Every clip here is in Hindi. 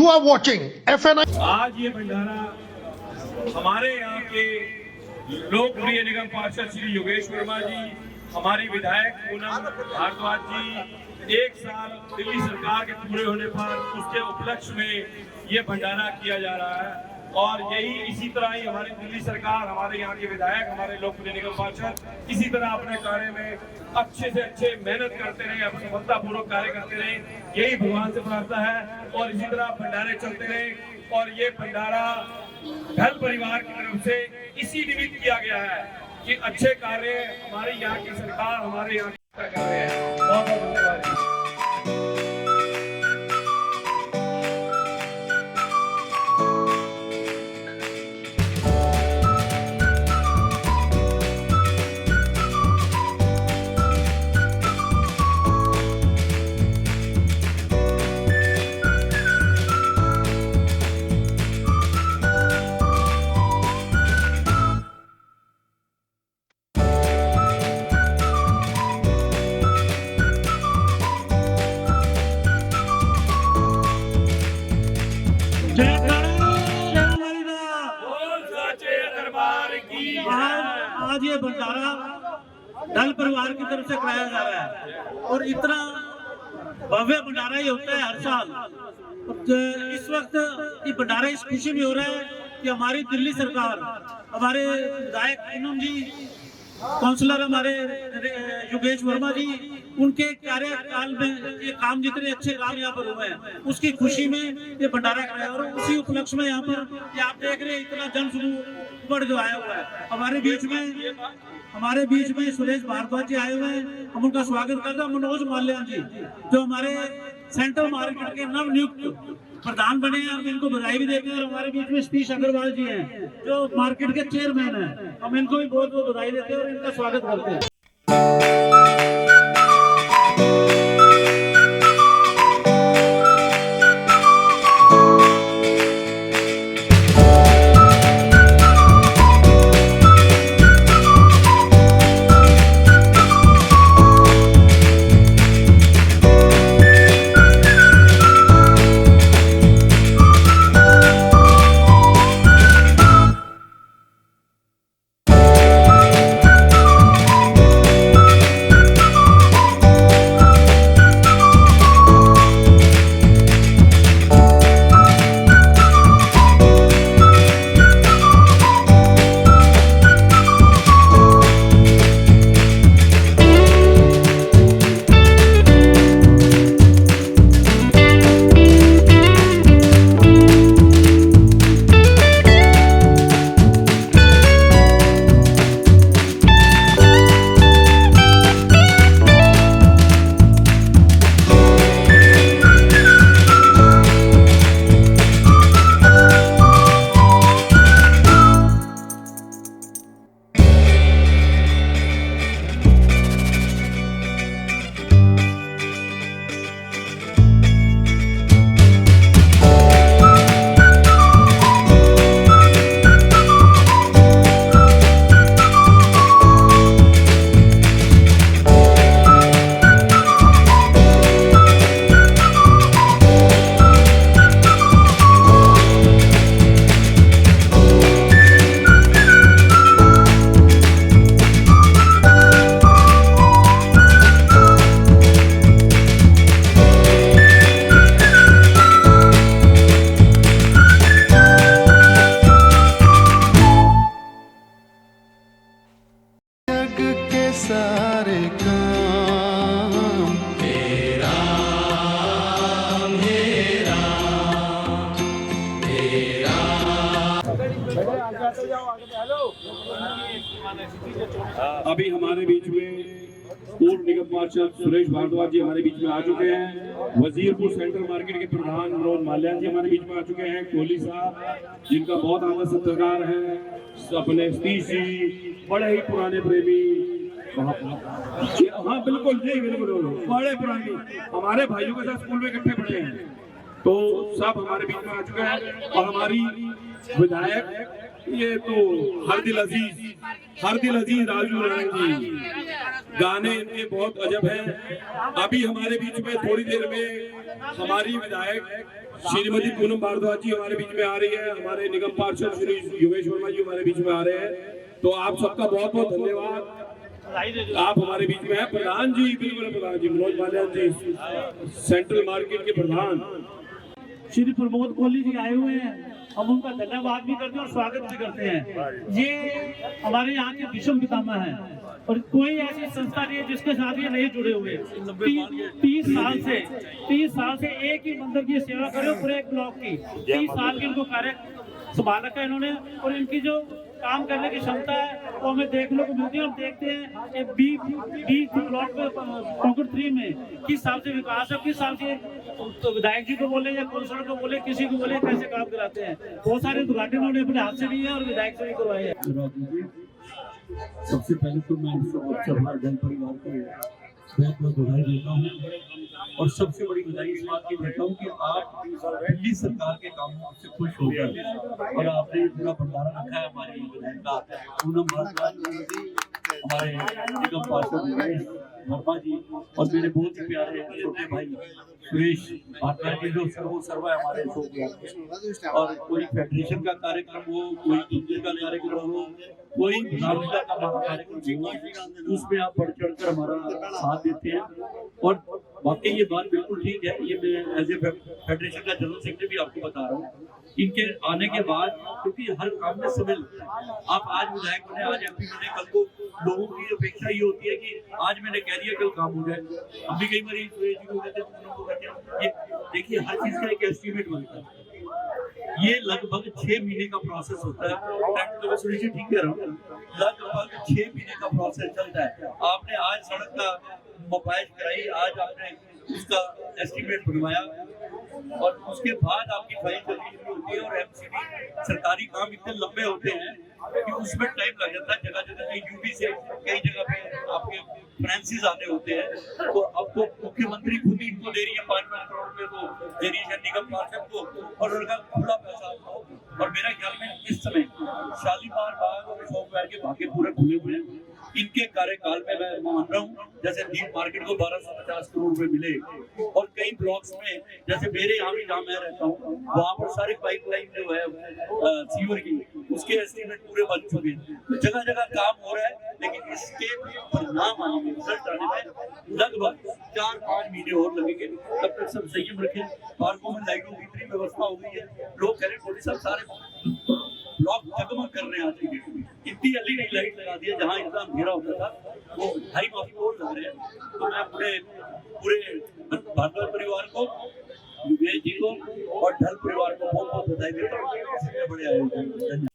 You are watching FNI. आज ये भंडारा हमारे यहाँ के लोकप्रिय निगम पार्षद श्री योगेश वर्मा जी, हमारी विधायक पूनम भारद्वाज जी, 1 साल दिल्ली सरकार के पूरे होने पर उसके उपलक्ष्य में ये भंडारा किया जा रहा है। और यही इसी तरह ही हमारी दिल्ली सरकार, हमारे यहाँ के विधायक, हमारे लोकप्रिय निगम पार्षद इसी तरह अपने कार्य में अच्छे से अच्छे मेहनत करते रहे, सफलतापूर्वक कार्य करते रहे, यही भगवान से प्रार्थना है। और इसी तरह भंडारे चलते रहे। और ये भंडारा ढल परिवार की तरफ से इसी निमित्त किया गया है कि अच्छे कार्य हमारे यहाँ की सरकार, हमारे यहाँ की कर रहे हैं। बहुत बहुत धन्यवाद। आज ये भंडारा ढल परिवार की तरफ से कराया जा रहा है और इतना भव्य भंडारा ही होता है हर साल। इस वक्त ये भंडारा इस खुशी में हो रहा है कि हमारी दिल्ली सरकार, हमारे विधायक पूनम जी, काउंसलर हमारे योगेश वर्मा जी, उनके कार्यकाल में ये काम, जितने अच्छे काम यहाँ पर हुए हैं उसकी खुशी में ये भंडारा कराया। और उसी उपलक्ष्य में यहाँ पर ये आप देख रहे हैं इतना जन समूह जो आया हुआ है। हमारे बीच में सुरेश भारद्वाज जी आए हुए हैं, हम उनका स्वागत करते हैं। मनोज माल्यान जी जो हमारे सेंट्रल मार्केट के नव नियुक्त प्रधान बने हैं, हम इनको बधाई भी देते हैं। और हमारे बीच में सतीश अग्रवाल जी हैं जो मार्केट के चेयरमैन हैं, हम इनको भी बहुत बहुत बधाई देते हैं और इनका स्वागत करते हैं। सारे काम तेरा मेरा तेरा। अभी हमारे बीच में पूर्व निगम पार्षद सुरेश भारद्वाज जी हमारे बीच में आ चुके हैं। वजीरपुर सेंट्रल मार्केट के प्रधान मनोज माल्यान जी हमारे बीच में आ चुके हैं। कोहली साहब जिनका बहुत आदर सत्कार है, अपने सतीश जी बड़े ही पुराने प्रेमी, हाँ बिल्कुल जी बिल्कुल बड़े पुराने हमारे भाइयों के साथ स्कूल में इकट्ठे पढ़े हैं, तो सब हमारे बीच में आ चुके हैं। और हमारी विधायक ये तो हरदिल अजीज राजू नारायण जी, गाने इनके बहुत अजब हैं। अभी हमारे बीच में थोड़ी देर में हमारी विधायक श्रीमती पूनम भारद्वाज जी हमारे बीच में आ रही है, हमारे निगम पार्षद श्री योगेश वर्मा जी हमारे बीच में आ रहे हैं। तो आप सबका बहुत बहुत धन्यवाद, आप हमारे बीच में हैं। प्रधान जी, बिल्कुल प्रधान जी, मनोज बालियान जी, सेंट्रल मार्केट के प्रधान श्री प्रमोद कोहली जी आए हुए हैं, हम उनका धन्यवाद भी करते हैं और स्वागत भी करते हैं। ये हमारे यहाँ के विश्व पितामह हैं और कोई ऐसी संस्था नहीं है जिसके साथ ये नहीं जुड़े हुए। 30 साल से एक ही मंदिर की सेवा कर रहे हो, पूरे एक ब्लॉक की। 30 साल की इनको कार्य संभाल रखा है इन्होंने, और इनकी जो काम करने की क्षमता है वो हमें देखने को मिलती है। हम देखते हैं कि बी प्लॉट पे पॉकेट 3 में किस हिसाब से विकास है, किस हिसाब से तो विधायक जी को बोले या कौंसलर को बोले, किसी को बोले, कैसे काम कराते हैं। बहुत सारे उद्घाटन उन्होंने अपने हाथ से भी है और विधायक से भी करवाए हैं। सबसे पहले तो मैं हमारे जन परिवार को बहुत बहुत बधाई देता हूँ, और सबसे बड़ी बधाई इस बात की देता हूँ कि आप दिल्ली सरकार के कामों से खुश हो गए और आपने पूरा भंडारा रखा है। हमारी विधायक का पूनम भारद्वाज जी, हमारे निगम पार्षद योगेश वर्मा जी, और मेरे बहुत ही प्यारे छोटे भाई सुरेश भारद्वाज जी, जो सर्वा है हमारे अशोक विहार के। और कोई फेडरेशन का कार्यक्रम हो, कोई मंदिर का कार्यक्रम हो, कोई नागरिकता का कार्यक्रम हो, उसमें आप बढ़ चढ़ कर हमारा साथ देते हैं। और वाकई ये बात बिल्कुल ठीक है। ये मैं एज ए फेडरेशन का जनरल सेक्रेटरी भी आपको बता रहा हूँ, इनके आने के बाद, क्योंकि हर काम में शामिल, आप आज विधायक बने, आज एमपी बने, कल को लोगों की अपेक्षा ये होती है कि आज मैंने कह दिया कल काम हो जाए। हम भी कई बार सुरेश जी को कहते हैं, ये देखिए हर चीज का एक एस्टिमेट बनता है। ये लगभग 6 महीने का प्रोसेस होता है। तो मैं सुरेश जी ठीक कह रहा हूँ, लगभग 6 महीने का प्रोसेस चलता है। आपने आज सड़क का मोबाइल कराई, आज आपने उसका एस्टिमेट बनवाया, और उसके बाद आपकी फाइल चलनी शुरू होती है। और एमसीडी सरकारी काम इतने लंबे होते हैं कि उसमें टाइम लग जाता है। जगह जगह कहीं यूपी से, कई जगह पे आपके फ्रांसिस आने होते हैं। तो अब तो मुख्यमंत्री खुद ही इनको दे रही है 5 करोड़ रुपए को दे रही है निगम पार्षद को, और उनका खुला पैसा हो। और मेरा ख्याल में इस समय शालीमार बाग और अशोक विहार के भाग्य पूरे खुले हुए हैं। इनके कार्यकाल में मैं मान रहा हूँ, जैसे नील मार्केट को 1250 करोड़ रुपए मिले, और कई ब्लॉक्स में, जैसे मेरे यहाँ भी जहाँ मैं रहता हूँ, वहाँ पर सारी पाइपलाइन जो है सीवर की, उसके एस्टीमेट पूरे बन चुके हैं। तो जगह जगह काम हो रहा है, लेकिन इसके परिणाम आने में, रिजल्ट आने में लगभग 4-5 महीने और लगेंगे। तब तक सब संयम रखें। पार्कों में लाइटों की इतनी व्यवस्था हो गई है, लोग कह रहे सब सारे ब्लॉक जगमग कर रहे हैं। आज की डेट में इतनी एलईडी लाइट लगा दिया, जहाँ इतना अंधेरा होता था वो हाई माफी लग रहे हैं। तो मैं पूरे भारद्वाज परिवार को, योगेश जी को और ढल परिवार को बहुत बहुत बधाई देता हूँ। बड़े आयोजन।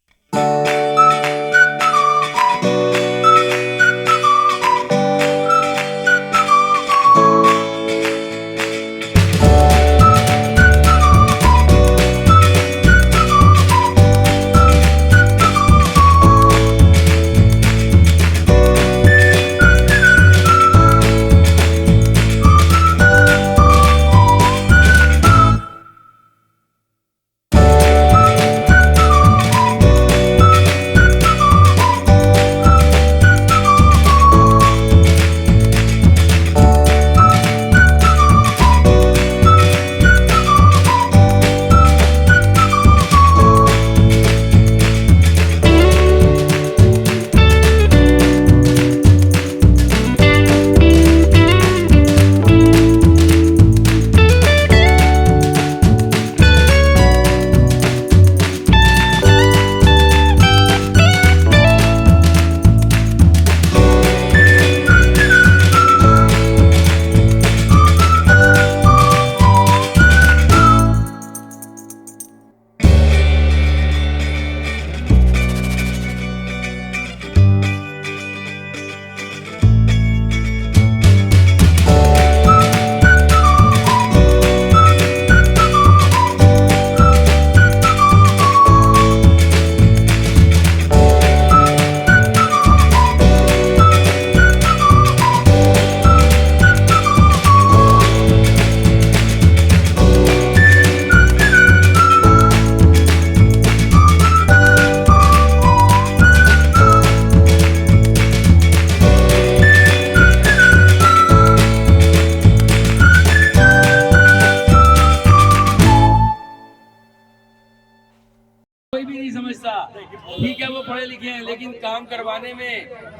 समझता। ठीक है वो पढ़े लिखे हैं, लेकिन काम करवाने में,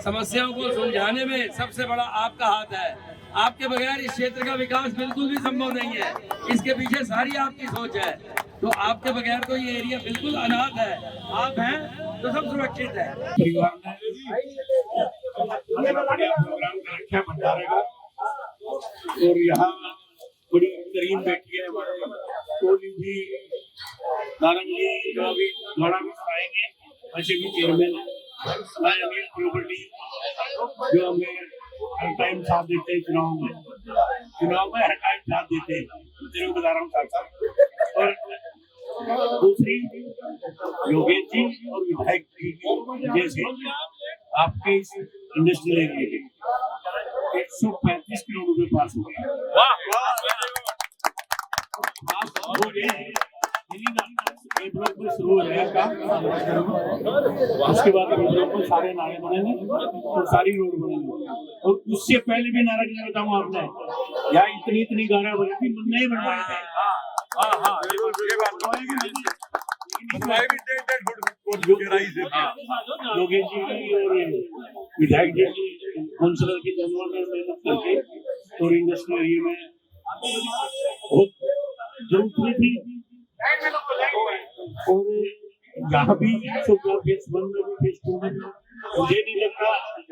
समस्याओं को सुलझाने में सबसे बड़ा आपका हाथ है। आपके बगैर इस क्षेत्र का विकास बिल्कुल भी संभव नहीं है। इसके पीछे सारी आपकी सोच है। तो आपके बगैर तो ये एरिया बिल्कुल अनाथ है। आप हैं तो सब सुरक्षित है। परिवार ने प्रोग्राम का रखा है भंडारे का, और यहाँ बड़ी बेहतरीन बैठी है हमारे कोहली जी, नारंगी जो अभी घोड़ा भी आएंगे, ऐसे भी चेयरमैन है अमीर प्रॉपर्टी, जो हमें हर टाइम साथ देते हैं चुनाव में हर टाइम साथ देते हैं, तेरे को बता रहा हूँ साथ। और दूसरी योगेश जी और विधायक जी की वजह से आपके इस इंडस्ट्रियल एरिया में 135 करोड़ रुपए पास हो गए। ब्लॉक में शुरू हो जाएगा काम, उसके बाद ब्लॉक में सारे नाले बनेंगे और सारी रोड बनेंगे। और उससे पहले भी नारा नहीं बताऊँ आपने, यहाँ इतनी गारा बनी थी, नहीं बनवाए थे। योगेश जी और विधायक जी की काउंसलर की दोनों ने मेहनत करके और इंडस्ट्रियल एरिया में बहुत जरूरत थी। और यहाँ भी फेज 1 में भी फेज 2 में मुझे नहीं लगता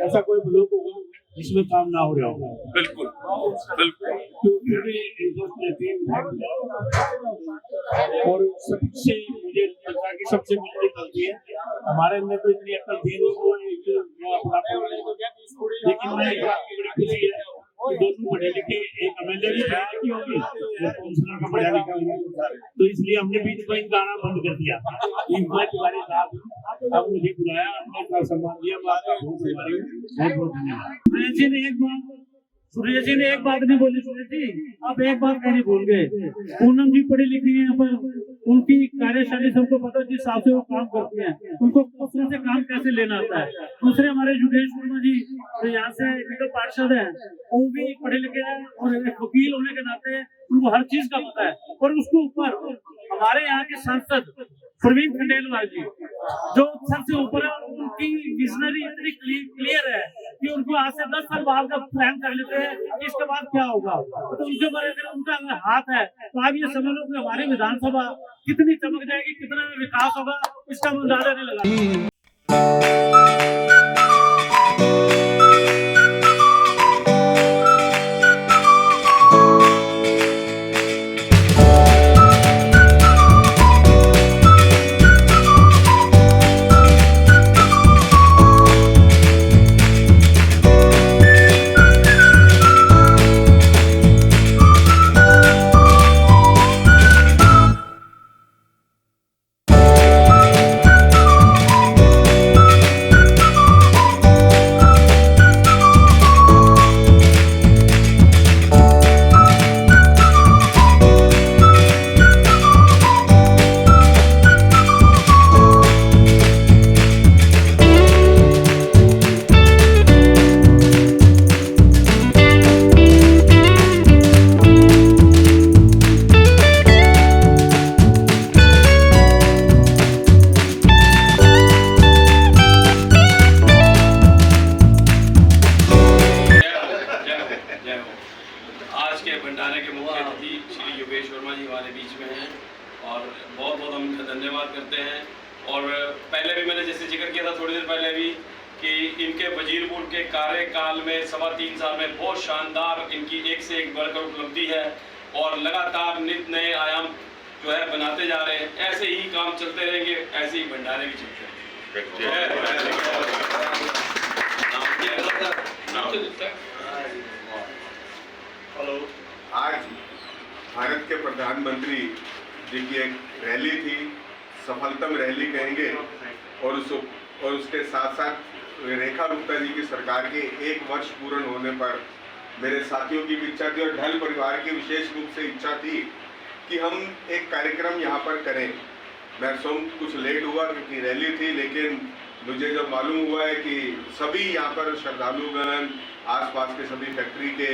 ऐसा कोई ब्लॉक होगा जिसमें काम ना हो रहा होगा। बिल्कुल और सबसे मुझे लगता कि सबसे बड़ी गलती है हमारे अंदर तो इतनी अक्ल थी नहीं, लेकिन मैं बड़ी खुशी है कि दोनों पढ़े लिखे, एक एमएलए भी की होगी और काउंसलर का पढ़ा लिखा होगा, तो इसलिए हमने बीच में गाना बंद कर दिया। मैं तुम्हारे साथ अब मुझे बुलाया, आपने इतना सम्मान दिया, मैं आपका बहुत बहुत धन्यवाद। सुरेश जी ने एक बात नहीं बोली। सुरेश जी आप एक बात नहीं भूल गए, पूनम जी पढ़ी लिखी है, पर उनकी कार्यशैली सबको पता जिस हिसाब से वो काम करती हैं, उनको दूसरे से काम कैसे लेना आता है। दूसरे हमारे योगेश वर्मा जी तो यहाँ से निगम पार्षद है, वो भी पढ़े लिखे हैं और वकील होने के नाते उनको हर चीज का पता है। और उसके ऊपर हमारे यहाँ के सांसद प्रवीण खंडेलवाल जी जो सबसे ऊपर है, उनकी विजनरी इतनी क्लियर है कि उनको आज से 10 साल बाद का प्लान कर लेते हैं कि इसके बाद क्या होगा। तो उनके ऊपर अगर उनका हाथ है तो आप ये समझ लो कि हमारी विधानसभा कितनी चमक जाएगी, कितना विकास होगा, इसका हम अंदाजा नहीं लगा। भंडारे के मुख्य अतिथि श्री योगेश वर्मा जी हमारे बीच में हैं और बहुत बहुत हम इनका धन्यवाद करते हैं। और पहले भी मैंने जैसे जिक्र किया था थोड़ी देर पहले भी कि इनके वजीरपुर के कार्यकाल में 3.25 साल में बहुत शानदार इनकी एक से एक बढ़कर उपलब्धि है और लगातार नित नए आयाम जो है बनाते जा रहे हैं। ऐसे ही काम चलते रहेंगे, ऐसे ही भंडारे भी चलते हेलो, आज भारत के प्रधानमंत्री जी की एक रैली थी, सफलतम रैली कहेंगे, और उसके साथ साथ रेखा गुप्ता जी की सरकार के 1 वर्ष पूर्ण होने पर मेरे साथियों की भी इच्छा थी और ढल परिवार की विशेष रूप से इच्छा थी कि हम एक कार्यक्रम यहाँ पर करें। मैं स्वयं कुछ लेट हुआ क्योंकि रैली थी, लेकिन मुझे जब मालूम हुआ है कि सभी यहाँ पर श्रद्धालुगण, आसपास के सभी फैक्ट्री के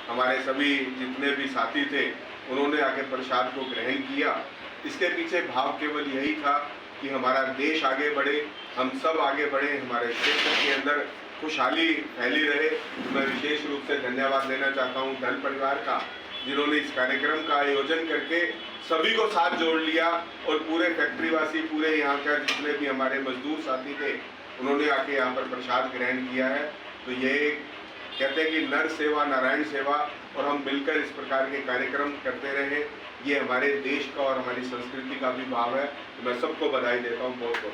हमारे सभी जितने भी साथी थे, उन्होंने आके प्रसाद को ग्रहण किया। इसके पीछे भाव केवल यही था कि हमारा देश आगे बढ़े, हम सब आगे बढ़े, हमारे क्षेत्र के अंदर खुशहाली फैली रहे। मैं विशेष रूप से धन्यवाद देना चाहता हूँ दल परिवार का, जिन्होंने इस कार्यक्रम का आयोजन करके सभी को साथ जोड़ लिया और पूरे फैक्ट्रीवासी, पूरे यहाँ का जितने भी हमारे मजदूर साथी थे, उन्होंने आके यहाँ पर प्रसाद ग्रहण किया है। तो ये कहते हैं कि नर सेवा नारायण सेवा, और हम मिलकर इस प्रकार के कार्यक्रम करते रहें, ये हमारे देश का और हमारी संस्कृति का भी भाव है। तो मैं सबको बधाई देता हूँ बहुत बहुत।